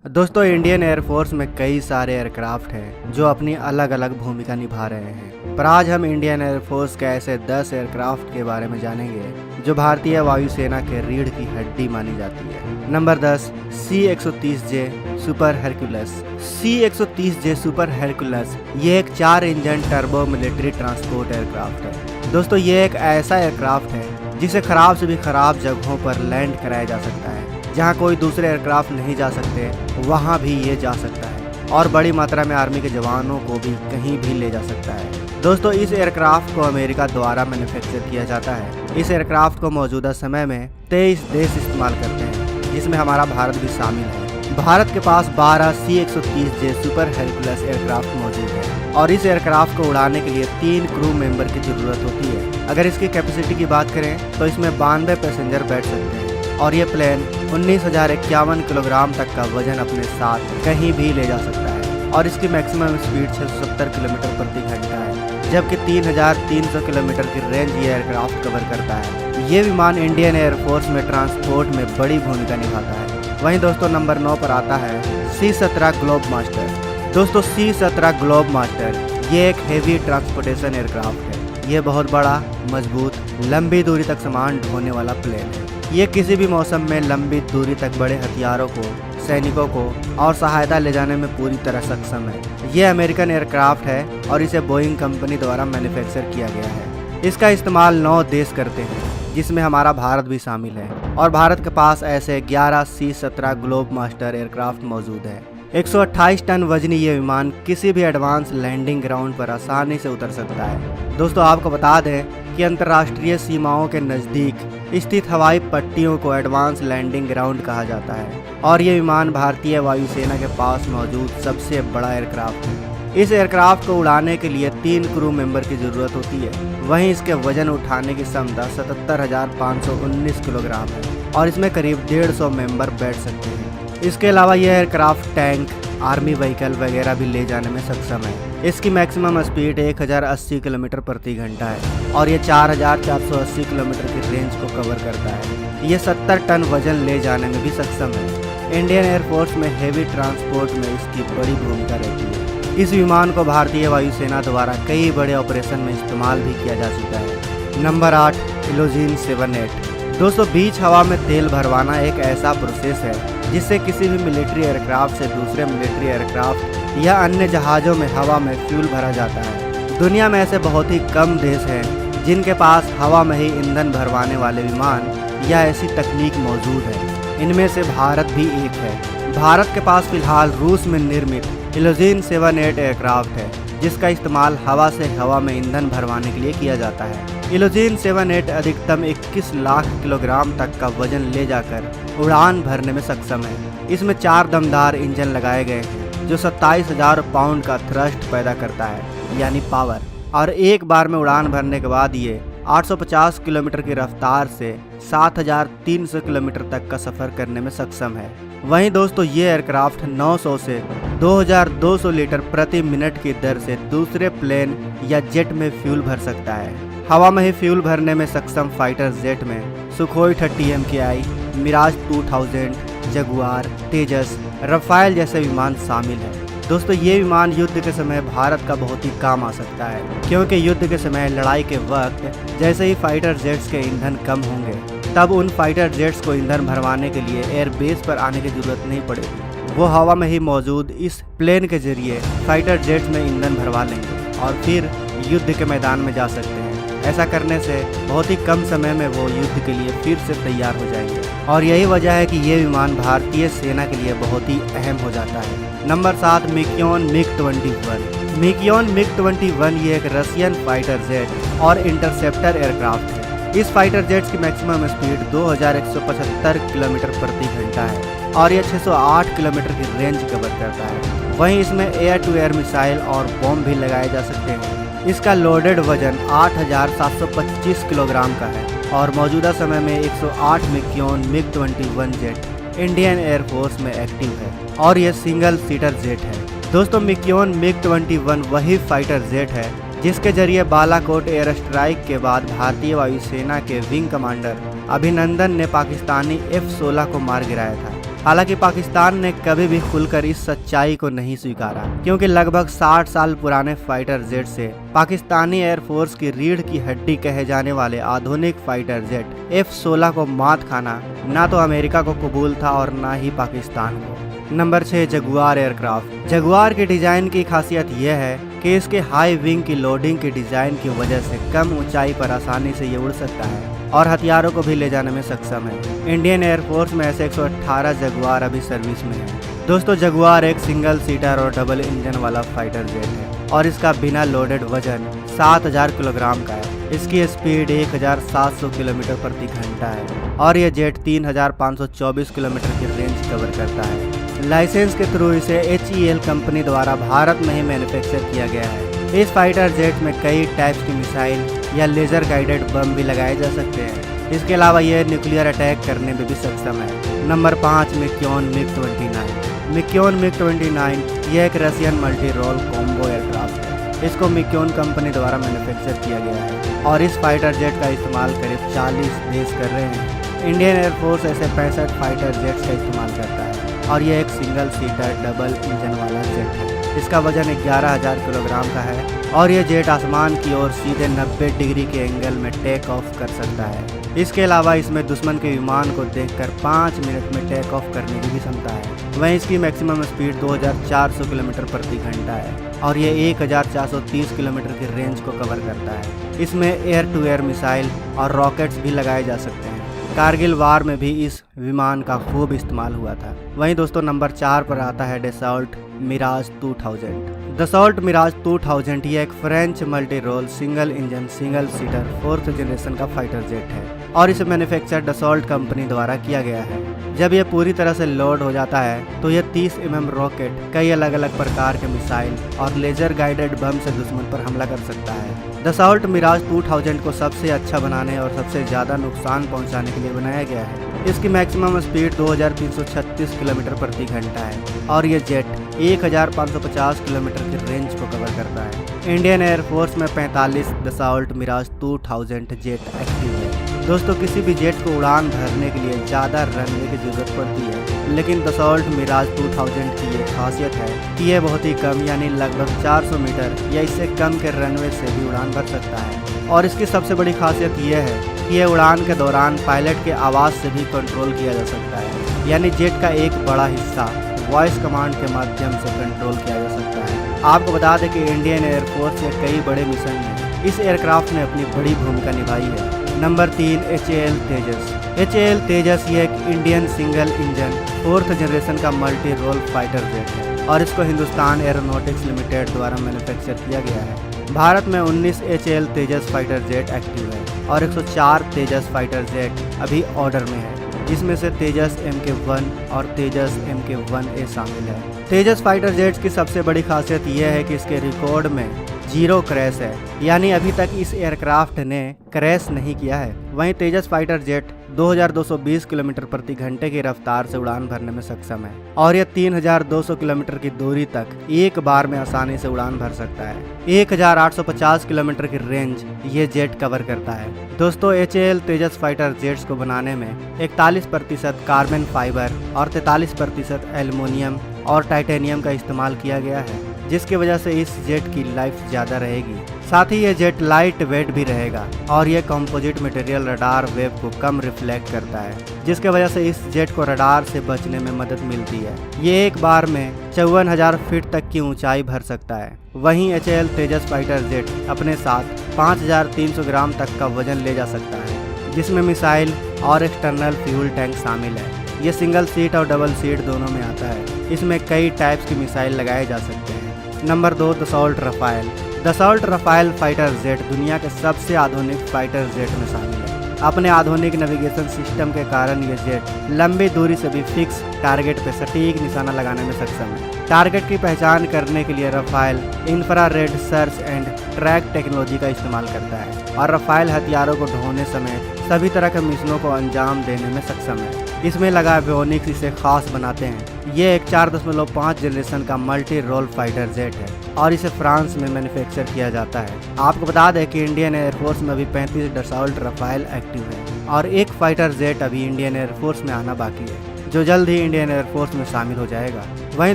दोस्तों, Indian air force में कई सारे एयरक्राफ्ट हैं जो अपनी अलग अलग भूमिका निभा रहे हैं। पर आज हम इंडियन एयरफोर्स के ऐसे 10 एयरक्राफ्ट के बारे में जानेंगे जो भारतीय वायुसेना के रीढ़ की हड्डी मानी जाती है। Number 10, C-130J super Hercules. C-130J super Hercules ये एक 4 engine turbo military transport aircraft है। दोस्तों, ये एक ऐसा एयरक्राफ्ट है जिसे खराब से भी खराब जगहों पर लैंड कराया जा सकता है। जहां कोई दूसरे एयरक्राफ्ट नहीं जा सकते वहां भी ये जा सकता है और बड़ी मात्रा में आर्मी के जवानों को भी कहीं भी ले जा सकता है। दोस्तों, इस एयरक्राफ्ट को अमेरिका द्वारा मैन्युफैक्चर किया जाता है। इस एयरक्राफ्ट को मौजूदा समय में 23 देश इस्तेमाल करते हैं, जिसमें हमारा भारत भी शामिल है। भारत के पास 12 C-130J सुपर हरक्यूलस एयरक्राफ्ट मौजूद है और इस एयरक्राफ्ट को उड़ाने के लिए 3 क्रू मेंबर की जरूरत होती है। अगर इसकी कैपेसिटी की बात करें तो इसमें 92 पैसेंजर बैठ सकते हैं और ये प्लेन 19,051 किलोग्राम तक का वजन अपने साथ कहीं भी ले जा सकता है और इसकी मैक्सिमम स्पीड 670 किलोमीटर प्रति घंटा है, जबकि 3,300 किलोमीटर की रेंज ये एयरक्राफ्ट कवर करता है। ये विमान इंडियन एयरफोर्स में ट्रांसपोर्ट में बड़ी भूमिका निभाता है। वहीं दोस्तों, नंबर 9 पर आता है C-17 ग्लोब मास्टर। दोस्तों, C-17 ग्लोब मास्टर ये एक हेवी ट्रांसपोर्टेशन एयरक्राफ्ट है। ये बहुत बड़ा, मजबूत, लंबी दूरी तक सामान ढोने वाला प्लेन है। ये किसी भी मौसम में लंबी दूरी तक बड़े हथियारों को, सैनिकों को और सहायता ले जाने में पूरी तरह सक्षम है। ये अमेरिकन एयरक्राफ्ट है और इसे बोइंग कंपनी द्वारा मैन्युफैक्चर किया गया है। इसका इस्तेमाल 9 देश करते हैं, जिसमें हमारा भारत भी शामिल है और भारत के पास ऐसे 11 C-17 ग्लोब मास्टर एयरक्राफ्ट मौजूद है। 128 टन वजनी ये विमान किसी भी एडवांस लैंडिंग ग्राउंड पर आसानी से उतर सकता है। दोस्तों, आपको बता दें कि अंतर्राष्ट्रीय सीमाओं के नज़दीक स्थित हवाई पट्टियों को एडवांस लैंडिंग ग्राउंड कहा जाता है और ये विमान भारतीय वायुसेना के पास मौजूद सबसे बड़ा एयरक्राफ्ट है। इस एयरक्राफ्ट को उड़ाने के लिए 3 क्रू मेंबर की ज़रूरत होती है। वहीं इसके वजन उठाने की क्षमता 77,519 किलोग्राम है और इसमें करीब 150 मेंबर बैठ सकते हैं। इसके अलावा यह एयरक्राफ्ट टैंक, आर्मी व्हीकल वगैरह भी ले जाने में सक्षम है। इसकी मैक्सिमम स्पीड 1080 किलोमीटर प्रति घंटा है और ये 4,480 किलोमीटर की रेंज को कवर करता है। ये 70 टन वजन ले जाने में भी सक्षम है। इंडियन एयरफोर्स में हेवी ट्रांसपोर्ट में इसकी बड़ी भूमिका रहती है। इस विमान को भारतीय वायुसेना द्वारा कई बड़े ऑपरेशन में इस्तेमाल भी किया जा चुका है। नंबर 8, इलोजिन 7-8। दोस्तों, बीच हवा में तेल भरवाना एक ऐसा प्रोसेस है जिससे किसी भी मिलिट्री एयरक्राफ्ट से दूसरे मिलिट्री एयरक्राफ्ट या अन्य जहाज़ों में हवा में फ्यूल भरा जाता है। दुनिया में ऐसे बहुत ही कम देश हैं जिनके पास हवा में ही ईंधन भरवाने वाले विमान या ऐसी तकनीक मौजूद है। इनमें से भारत भी एक है। भारत के पास फिलहाल रूस में निर्मित इलोजिन 7-8 एयरक्राफ्ट है, जिसका इस्तेमाल हवा से हवा में ईंधन भरवाने के लिए किया जाता है। इलोजिन 7-8 अधिकतम 21 लाख किलोग्राम तक का वजन ले जाकर उड़ान भरने में सक्षम है। इसमें 4 दमदार इंजन लगाए गए हैं जो 27,000 पाउंड का थ्रस्ट पैदा करता है, यानी पावर, और एक बार में उड़ान भरने के बाद ये 850 किलोमीटर की रफ्तार से 7,300 किलोमीटर तक का सफ़र करने में सक्षम है। वहीं दोस्तों, ये एयरक्राफ्ट 900 से 2,200 लीटर प्रति मिनट की दर से दूसरे प्लेन या जेट में फ्यूल भर सकता है। हवा में ही फ्यूल भरने में सक्षम फाइटर जेट में सुखोई 30 MKI, मिराज 2000, जगुआर, तेजस, रफाल जैसे विमान शामिल हैं। दोस्तों, ये विमान युद्ध के समय भारत का बहुत ही काम आ सकता है, क्योंकि युद्ध के समय लड़ाई के वक्त जैसे ही फाइटर जेट्स के ईंधन कम होंगे तब उन फाइटर जेट्स को ईंधन भरवाने के लिए एयरबेस पर आने की जरूरत नहीं पड़ेगी। वो हवा में ही मौजूद इस प्लेन के जरिए फाइटर जेट्स में ईंधन भरवा लेंगे और फिर युद्ध के मैदान में जा सकते हैं। ऐसा करने से बहुत ही कम समय में वो युद्ध के लिए फिर से तैयार हो जाएंगे और यही वजह है कि ये विमान भारतीय सेना के लिए बहुत ही अहम हो जाता है। Number 7, मिक्योन MiG-21। मिक्योन MiG-21 ये एक रशियन फाइटर जेट और इंटरसेप्टर एयरक्राफ्ट है। इस फाइटर जेट्स की मैक्सिमम स्पीड 2,175 किलोमीटर प्रति घंटा है और ये 608 किलोमीटर की रेंज कवर करता है। वहीं इसमें एयर टू एयर मिसाइल और बॉम्ब भी लगाए जा सकते हैं। इसका लोडेड वजन 8,725 किलोग्राम का है और मौजूदा समय में 108 मिक्योन MiG-21 जेट इंडियन एयरफोर्स में एक्टिव है और यह सिंगल सीटर जेट है। दोस्तों, मिक्योन MiG-21 वही फाइटर जेट है जिसके जरिए बालाकोट एयर स्ट्राइक के बाद भारतीय वायुसेना के विंग कमांडर अभिनंदन ने पाकिस्तानी F-16 को मार गिराया था। हालांकि पाकिस्तान ने कभी भी खुलकर इस सच्चाई को नहीं स्वीकारा, क्योंकि लगभग 60 साल पुराने फाइटर जेट से पाकिस्तानी एयरफोर्स की रीढ़ की हड्डी कहे जाने वाले आधुनिक फाइटर जेट F-16 को मात खाना ना तो अमेरिका को कबूल था और ना ही पाकिस्तान को। Number 6, Jaguar aircraft. जगुआर की डिजाइन की खासियत यह है कि इसके हाई विंग की लोडिंग की डिजाइन की वजह से कम ऊंचाई पर आसानी से ये उड़ सकता है और हथियारों को भी ले जाने में सक्षम है। इंडियन एयरफोर्स में ऐसे 118 जगुआर अभी सर्विस में है। दोस्तों, जगुआर एक सिंगल सीटर और डबल इंजन वाला फाइटर जेट है और इसका बिना लोडेड वजन 7000 किलोग्राम का है। इसकी स्पीड 1700 किलोमीटर प्रति घंटा है और यह जेट 3524 किलोमीटर की रेंज कवर करता है। लाइसेंस के थ्रू इसे HEL कंपनी द्वारा भारत में ही मैन्युफैक्चर किया गया है। इस फाइटर जेट में कई टाइप्स की मिसाइल या लेजर गाइडेड बम भी लगाए जा सकते हैं। इसके अलावा यह न्यूक्लियर अटैक करने में भी सक्षम है। Number 5, मिक्योन MiG-29। मिक्योन MiG-29 यह एक Russian multi role combo aircraft है। इसको मिक्योन कंपनी द्वारा मैन्युफैक्चर किया गया है और इस फाइटर जेट का इस्तेमाल करीब 40 देश कर रहे हैं। इंडियन एयरफोर्स ऐसे 65 फाइटर जेट्स का इस्तेमाल करता है और यह एक सिंगल सीटर डबल इंजन वाला जेट है। इसका वजन 11000 किलोग्राम का है और यह जेट आसमान की ओर सीधे 90 डिग्री के एंगल में टेक ऑफ कर सकता है। इसके अलावा इसमें दुश्मन के विमान को देखकर 5 मिनट में टेक ऑफ करने की भी क्षमता है। वहीं इसकी मैक्सिमम स्पीड 2400 किलोमीटर प्रति घंटा है और ये 1430 किलोमीटर की रेंज को कवर करता है। इसमें एयर टू एयर मिसाइल और रॉकेट्स भी लगाए जा सकते हैं। कारगिल वार में भी इस विमान का खूब इस्तेमाल हुआ था। वहीं दोस्तों, नंबर 4 पर आता है डसॉल्ट मिराज 2000। डसॉल्ट मिराज 2000 ये एक French multi role single engine single seater 4th generation का फाइटर जेट है और इसे मैन्युफैक्चर डसॉल्ट कंपनी द्वारा किया गया है। जब यह पूरी तरह से लोड हो जाता है तो यह 30 mm रॉकेट, कई अलग अलग प्रकार के मिसाइल और लेजर गाइडेड बम से दुश्मन पर हमला कर सकता है। डसॉल्ट मिराज 2000 को सबसे अच्छा बनाने और सबसे ज़्यादा नुकसान पहुंचाने के लिए बनाया गया है। इसकी मैक्सिमम स्पीड 2336 किलोमीटर प्रति घंटा है और यह जेट 1550 किलोमीटर की रेंज को कवर करता है। इंडियन एयरफोर्स में 45 डसॉल्ट मिराज 2000 जेट एक्टिव है। दोस्तों, किसी भी जेट को उड़ान भरने के लिए ज़्यादा रनवे की जरूरत पड़ती है, लेकिन डसॉल्ट मिराज 2000 की ये खासियत है कि यह बहुत ही कम यानी लगभग 400 मीटर या इससे कम के रनवे से भी उड़ान भर सकता है। और इसकी सबसे बड़ी खासियत यह है कि यह उड़ान के दौरान पायलट के आवाज़ से भी कंट्रोल किया जा सकता है, यानी जेट का एक बड़ा हिस्सा वॉइस कमांड के माध्यम से कंट्रोल किया जा सकता है। आपको बता दें कि इंडियन एयरफोर्स के कई बड़े मिशन में इस एयरक्राफ्ट ने अपनी बड़ी भूमिका निभाई है। नंबर 3, HAL तेजस। HAL तेजस ये एक Indian single engine 4th generation का मल्टी रोल फाइटर जेट है और इसको हिंदुस्तान एरोनॉटिक्स लिमिटेड द्वारा मैन्युफैक्चर किया गया है। भारत में 19 HAL तेजस फाइटर जेट एक्टिव है और 104 तेजस फाइटर जेट अभी ऑर्डर में है, जिसमें से तेजस MK1 और तेजस MK1A शामिल है। तेजस फाइटर जेट्स की सबसे बड़ी खासियत यह है कि इसके रिकॉर्ड में 0 क्रैश है, यानी अभी तक इस एयरक्राफ्ट ने क्रैश नहीं किया है। वहीं तेजस फाइटर जेट 2220 किलोमीटर प्रति घंटे की रफ्तार से उड़ान भरने में सक्षम है और यह 3200 किलोमीटर की दूरी तक एक बार में आसानी से उड़ान भर सकता है। 1850 किलोमीटर की रेंज ये जेट कवर करता है। दोस्तों, HAL तेजस फाइटर जेट्स को बनाने में 41% कार्बन फाइबर और 43% एल्युमिनियम और टाइटेनियम का इस्तेमाल किया गया है, जिसकी वजह से इस जेट की लाइफ ज़्यादा रहेगी। साथ ही ये जेट लाइट वेट भी रहेगा और ये कंपोजिट मटेरियल रडार वेव को कम रिफ्लेक्ट करता है, जिसके वजह से इस जेट को रडार से बचने में मदद मिलती है। ये एक बार में 54,000 फीट तक की ऊंचाई भर सकता है। वहीं HAL तेजस फाइटर जेट अपने साथ 5300 ग्राम तक का वजन ले जा सकता है, जिसमें मिसाइल और एक्सटर्नल फ्यूल टैंक शामिल है। ये सिंगल सीट और डबल सीट दोनों में आता है। इसमें कई टाइप्स की मिसाइल लगाए जा सकते हैं। Number 2, Dassault Rafale. Dassault Rafale fighter jet दुनिया के सबसे आधुनिक फाइटर जेट में शामिल है। अपने आधुनिक नेविगेशन सिस्टम के कारण ये जेट लंबी दूरी से भी फिक्स टारगेट पर सटीक निशाना लगाने में सक्षम है। टारगेट की पहचान करने के लिए Rafale infrared search and track technology का इस्तेमाल करता है और रफाल हथियारों को ढोने समेत सभी तरह के मिशनों को अंजाम देने में सक्षम है। इसमें लगा एवियोनिक्स इसे खास बनाते हैं। ये एक 4.5 जनरेशन का मल्टी रोल फाइटर जेट है और इसे फ्रांस में मैन्युफैक्चर किया जाता है। आपको बता दें कि इंडियन एयरफोर्स में अभी 35 डसॉल्ट रफाल एक्टिव है और एक फाइटर जेट अभी इंडियन एयरफोर्स में आना बाकी है। जो जल्द ही इंडियन एयरफोर्स में शामिल हो जाएगा। वहीं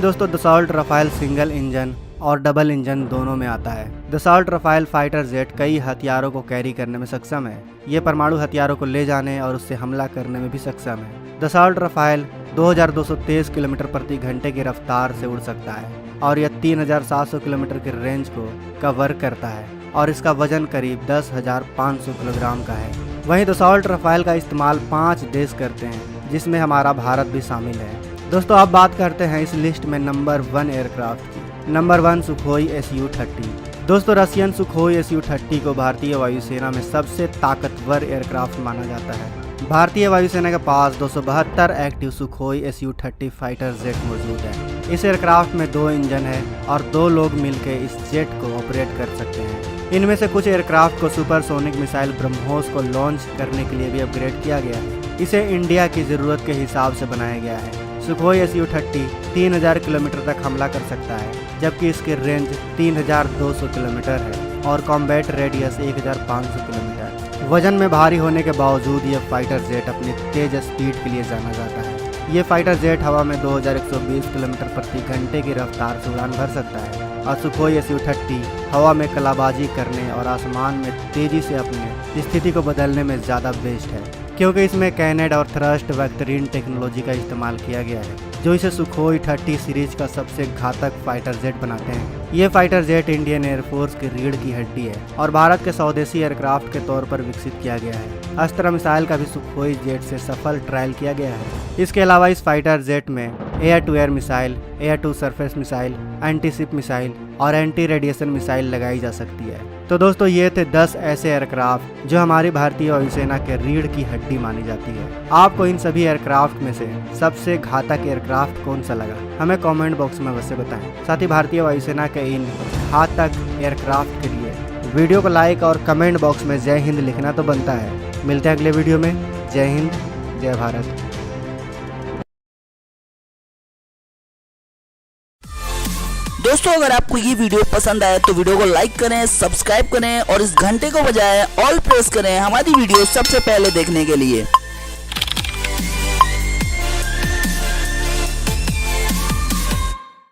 दोस्तों दसॉल्ट रफाल सिंगल इंजन और डबल इंजन दोनों में आता है। दसॉल्ट रफाल फाइटर जेट कई हथियारों को कैरी करने में सक्षम है। ये परमाणु हथियारों को ले जाने और उससे हमला करने में भी सक्षम है। दसॉल्ट रफाल 2223 किलोमीटर प्रति घंटे की रफ्तार से उड़ सकता है और यह 3700 किलोमीटर की रेंज को कवर करता है और इसका वजन करीब 10,500 किलोग्राम का है। वहीं दसॉल्ट रफाल का इस्तेमाल 5 देश करते हैं, जिसमें हमारा भारत भी शामिल है। दोस्तों अब बात करते हैं इस लिस्ट में नंबर 1 एयरक्राफ्ट की। Number 1 Sukhoi Su-30। दोस्तों रशियन सुखोई Su-30 को भारतीय वायुसेना में सबसे ताकतवर एयरक्राफ्ट माना जाता है। भारतीय वायुसेना के पास 272 active Sukhoi Su-30 fighter jet मौजूद है। इस एयरक्राफ्ट में 2 इंजन है और 2 लोग मिलकर इस जेट को ऑपरेट कर सकते हैं। इनमें से कुछ एयरक्राफ्ट को सुपरसोनिक मिसाइल ब्रह्मोस को लॉन्च करने के लिए भी अपग्रेड किया गया है। इसे इंडिया की ज़रूरत के हिसाब से बनाया गया है। सुखोई Su-30 3000 किलोमीटर तक हमला कर सकता है, जबकि इसकी रेंज 3200 किलोमीटर है और कॉम्बैट रेडियस 1500 किलोमीटर। वजन में भारी होने के बावजूद यह फाइटर जेट अपनी तेज स्पीड के लिए जाना जाता है। ये फाइटर जेट हवा में 2120 किलोमीटर प्रति घंटे की रफ्तार से उड़ान भर सकता है और सुखोई Su-30 हवा में कलाबाजी करने और आसमान में तेजी से अपनी स्थिति को बदलने में ज़्यादा बेस्ट है, क्योंकि इसमें कैनेड और थ्रस्ट वेक्टरीन टेक्नोलॉजी का इस्तेमाल किया गया है, जो इसे सुखोई 30 सीरीज का सबसे घातक फाइटर जेट बनाते हैं। ये फाइटर जेट इंडियन एयरफोर्स की रीढ़ की हड्डी है और भारत के स्वदेशी एयरक्राफ्ट के तौर पर विकसित किया गया है। अस्त्र मिसाइल का भी सुखोई जेट से सफल ट्रायल किया गया है। इसके अलावा इस फाइटर जेट में air to air missile, air to surface missile, anti ship missile और एंटी रेडिएशन मिसाइल लगाई जा सकती है। तो दोस्तों ये थे 10 ऐसे एयरक्राफ्ट जो हमारी भारतीय वायुसेना के रीढ़ की हड्डी मानी जाती है। आपको इन सभी एयरक्राफ्ट में से सबसे घातक एयरक्राफ्ट कौन सा लगा, हमें कमेंट बॉक्स में अवश्य बताएं। साथ ही भारतीय वायुसेना के इन घातक एयरक्राफ्ट के लिए वीडियो को लाइक और कमेंट बॉक्स में जय हिंद लिखना तो बनता है। मिलते हैं अगले वीडियो में। जय हिंद, जय भारत। दोस्तों अगर आपको ये वीडियो पसंद आए तो वीडियो को लाइक करें, सब्सक्राइब करें और इस घंटे को बजाय ऑल प्रेस करें हमारी वीडियो सबसे पहले देखने के लिए।